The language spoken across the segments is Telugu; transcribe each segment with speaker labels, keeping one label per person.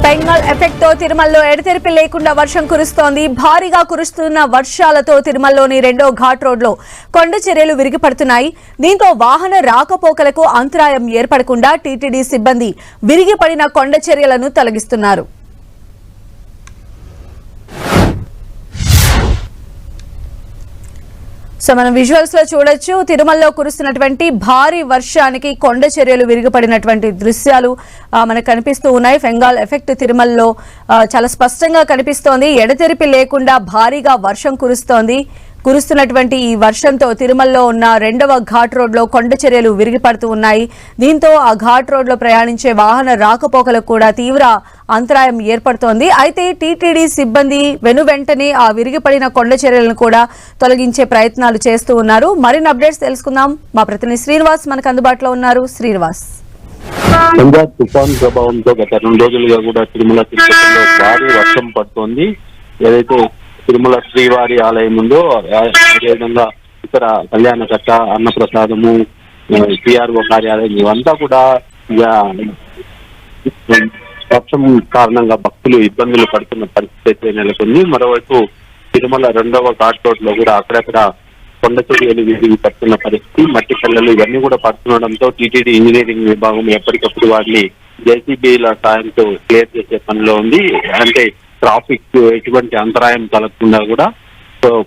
Speaker 1: బెంగాల్ ఎఫెక్ట్ తో తిరుమలలో ఎడతెరిపి లేకుండా వర్షం కురుస్తోంది. భారీగా కురుస్తున్న వర్షాలతో తిరుమలలోని రెండో ఘాట్ రోడ్ లో కొండ చర్యలు విరిగిపడుతున్నాయి. దీంతో వాహన రాకపోకలకు అంతరాయం ఏర్పడకుండా టీటీడీ సిబ్బంది విరిగిపడిన కొండ చర్యలను తొలగిస్తున్నారు. సో మనం విజువల్స్ లో చూడొచ్చు, తిరుమలలో కురుస్తున్నటువంటి భారీ వర్షానికి కొండ చర్యలు విరిగిపడినటువంటి దృశ్యాలు మనకు కనిపిస్తూ ఉన్నాయి. బెంగాల్ ఎఫెక్ట్ తిరుమలలో చాలా స్పష్టంగా కనిపిస్తోంది. ఎడతెరిపి లేకుండా భారీగా వర్షం కురుస్తున్నటువంటి ఈ వర్షంతో తిరుమలలో ఉన్న రెండవ ఘాట్ రోడ్ లో కొండ చర్యలు విరిగిపడుతూ ఉన్నాయి. దీంతో ఆ ఘాట్ రోడ్ లో ప్రయాణించే వాహన రాకపోకలకు కూడా తీవ్ర అంతరాయం ఏర్పడుతోంది. అయితే టీటీడీ సిబ్బంది వెనువెంటనే ఆ విరిగిపడిన కొండ చర్యలను కూడా తొలగించే ప్రయత్నాలు చేస్తూ ఉన్నారు. మరిన్ని అప్డేట్స్ తెలుసుకుందాం. మా ప్రతినిధి శ్రీనివాస్ మనకు అందుబాటులో ఉన్నారు. శ్రీనివాస్,
Speaker 2: పంజాబ్ తుఫాన్ ప్రభావంతో గత 2 రోజులుగా కూడా తిరుమల తిరుపతిలో భారీ వర్షం పడుతోంది. ఏదైతే తిరుమల శ్రీవారి ఆలయం ఉందో అదేవిధంగా ఇతర కళ్యాణకట్ట, అన్నప్రసాదము, పిఆర్ఓ కార్యాలయం ఇవంతా కూడా వర్షం కారణంగా భక్తులు ఇబ్బందులు పడుతున్న పరిస్థితి అయితే నెలకొంది. మరోవైపు తిరుమల రెండవ ఘాట్ రోడ్ లో కూడా అక్కడక్కడ కొండ చర్యలు విరిగి పడుతున్న పరిస్థితి, మట్టి పిల్లలు ఇవన్నీ కూడా పడుతుండడంతో టీటీడీ ఇంజనీరింగ్ విభాగం ఎప్పటికప్పుడు వాటిని జేసీబీల సాయంతో క్లియర్ చేసే పనిలో ఉంది. అంటే ట్రాఫిక్ ఎటువంటి అంతరాయం కలగకుండా కూడా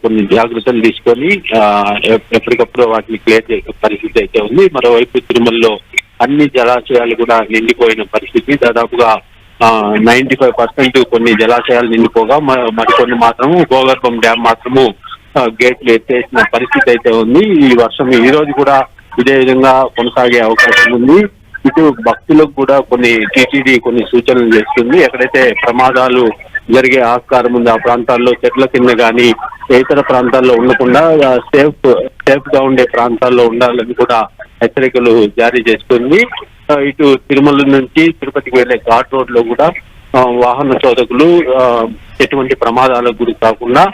Speaker 2: కొన్ని జాగ్రత్తలు తీసుకొని ఎప్పటికప్పుడు వాటిని క్లియర్ చేసే పరిస్థితి అయితే ఉంది. మరోవైపు తిరుమలలో అన్ని జలాశయాలు కూడా నిండిపోయిన పరిస్థితి. దాదాపుగా 95% కొన్ని జలాశయాలు నిండిపోగా మరికొన్ని మాత్రము గోగర్భం డ్యామ్ మాత్రము గేట్లు ఎత్తేసిన పరిస్థితి అయితే ఉంది. ఈ వర్షం ఈ రోజు కూడా ఇదే విధంగా కొనసాగే అవకాశం ఉంది. ఇటు భక్తులకు కూడా టీటీడీ కొన్ని సూచనలు చేస్తుంది. ఎక్కడైతే ప్రమాదాలు జరిగే ఆస్కారం ఉంది ఆ ప్రాంతాల్లో చెట్ల కింద కానీ ఇతర ప్రాంతాల్లో ఉండకుండా సేఫ్ గా ఉండే ప్రాంతాల్లో ఉండాలని కూడా హెచ్చరికలు జారీ చేస్తుంది. ఇటు తిరుమల నుంచి తిరుపతికి వెళ్లే ఘాట్ రోడ్ లో కూడా వాహన చోదకులు ఎటువంటి ప్రమాదాలకు గురి కాకుండా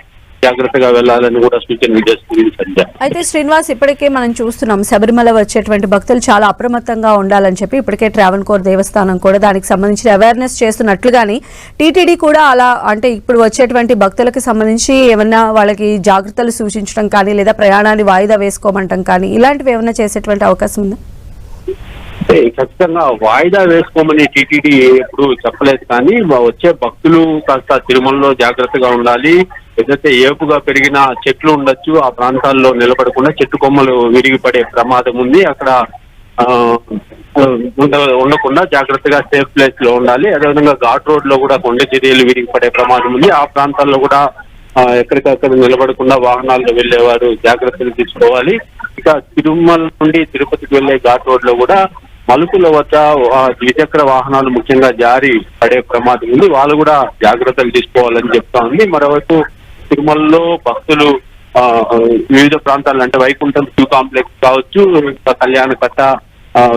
Speaker 2: జాగ్రత్తగా వెళ్లాలని కూడా సూచనలు చేస్తుంది.
Speaker 1: అయితే శ్రీనివాస్, ఇప్పటికే మనం చూస్తున్నాం శబరిమల వచ్చేటువంటి భక్తులు చాలా అప్రమత్తంగా ఉండాలని చెప్పి ఇప్పటికే ట్రావెన్కోర్ దేవస్థానం కూడా దానికి సంబంధించిన అవేర్నెస్ చేస్తున్నట్లుగాని టీటీడీ కూడా అలా అంటే ఇప్పుడు వచ్చేటువంటి భక్తులకు సంబంధించి ఏమన్నా వాళ్ళకి జాగ్రత్తలు సూచించడం కానీ లేదా ప్రయాణాన్ని వాయిదా వేసుకోమంటం కానీ ఇలాంటివి ఏమన్నా చేసేటువంటి అవకాశం ఉందా?
Speaker 2: ఖచ్చితంగా వాయిదా వేసుకోమని టీటీడీ ఎప్పుడు చెప్పలేదు, కానీ వచ్చే భక్తులు కాస్త తిరుమలలో జాగ్రత్తగా ఉండాలి. ఏదైతే ఏపుగా పెరిగిన చెట్లు ఉండొచ్చు ఆ ప్రాంతాల్లో నిలబడకుండా చెట్టు కొమ్మలు విరిగిపడే ప్రమాదం ఉంది. అక్కడ ఉండకుండా జాగ్రత్తగా సేఫ్ ప్లేస్ లో ఉండాలి. అదేవిధంగా ఘాట్ రోడ్ లో కూడా కొండ చర్యలు విరిగిపడే ప్రమాదం ఉంది. ఆ ప్రాంతాల్లో కూడా ఎక్కడికక్కడ నిలబడకుండా వాహనాల్లో వెళ్లేవారు జాగ్రత్తలు తీసుకోవాలి. ఇక తిరుమల నుండి తిరుపతికి వెళ్లే ఘాట్ రోడ్ లో కూడా మలుపుల వద్ద ద్విచక్ర వాహనాలు ముఖ్యంగా జారి పడే ప్రమాదం ఉంది. వాళ్ళు కూడా జాగ్రత్తలు తీసుకోవాలని చెప్తా ఉంది. మరోవైపు తిరుమలలో భక్తులు వివిధ ప్రాంతాలు అంటే వైకుంఠం క్యూ కాంప్లెక్స్ కావచ్చు, కళ్యాణకట్ట,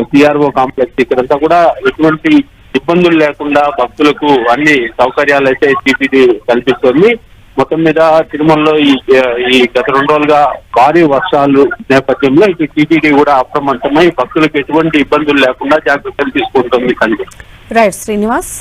Speaker 2: సిఆర్ఓ కాంప్లెక్స్ ఇక్కడంతా కూడా ఎటువంటి ఇబ్బందులు లేకుండా భక్తులకు అన్ని సౌకర్యాలు అయితే టీటీడీ కల్పిస్తుంది. మొత్తం మీద తిరుమలలో ఈ గత 2 రోజులుగా భారీ వర్షాలు నేపథ్యంలో ఇటు టీటీడీ కూడా అప్రమత్తమై భక్తులకు ఎటువంటి ఇబ్బందులు లేకుండా జాగ్రత్తలు తీసుకుంటుంది.
Speaker 1: రైట్ శ్రీనివాస్.